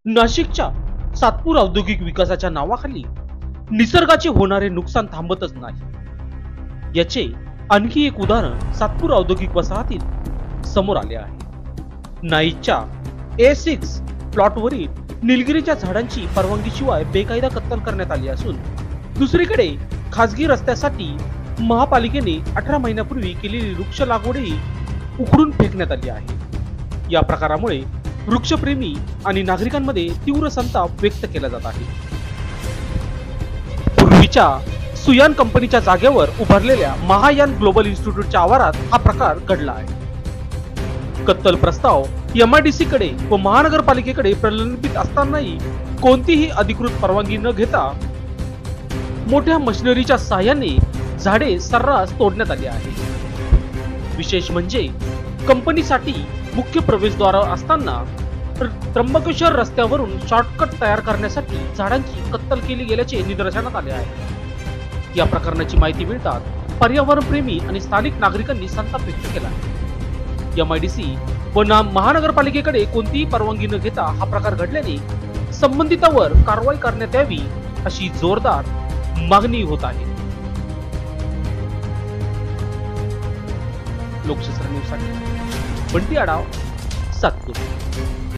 नाशिकच्या सातपूर औद्योगिक विकासाच्या नावाखाली निसर्गाचे होणारे नुकसान थांबतच नाही। याचे आणखी एक उदाहरण सातपूर औद्योगिक वसाहतीत समोर आले आहे। नाईकच्या A6 प्लॉटवरील निलगिरीच्या झाडांची परवानगीशिवाय बेकायदा कत्तल करण्यात आली असून दुसरीकडे खासगी रस्त्यासाठी महापालिकेने 18 महिन्यापूर्वी केलेली वृक्ष लागवडही उखडून फेकण्यात आली आहे। या प्रकारामुळे वृक्षप्रेमी आणि नागरिकांमध्ये तीव्र संताप व्यक्त केला जात आहे। पूर्वीच्या सुयान कंपनीच्या जागेवर उभारलेल्या महायान ग्लोबल इन्स्टिट्यूटच्या आवारात हा प्रकार घडला आहे। कत्तल प्रस्ताव MIDC कडे व महानगरपालिकेकडे प्रलंबित असतानाही कोणतीही अधिकृत परवानगी न घेता मोठ्या मशिनरीच्या साहाय्याने झाडे सर्रास तोडण्यात आली आहे। विशेष म्हणजे कंपनीसाठी मुख्य प्रवेशद्वार असताना त्र्यंबकेश्वर रस्त्यावरून शॉर्टकट तयार करण्यासाठी झाडांची कत्तल केली गेल्याचे निदर्शनास आले आहे। या प्रकरणाची माहिती मिळताच पर्यावरण प्रेमी आणि स्थानिक नागरिकांनी संताप व्यक्त केला आहे। MIDC व महानगरपालिकेकडे कोणतीही परवानगी न घेता हा प्रकार घडल्याने संबंधितांवर कारवाई करण्यात यावी अशी जोरदार मागणी होत आहे। लोकशास्त्र न्यूजसाठी बंटी आढाव, सातपूर।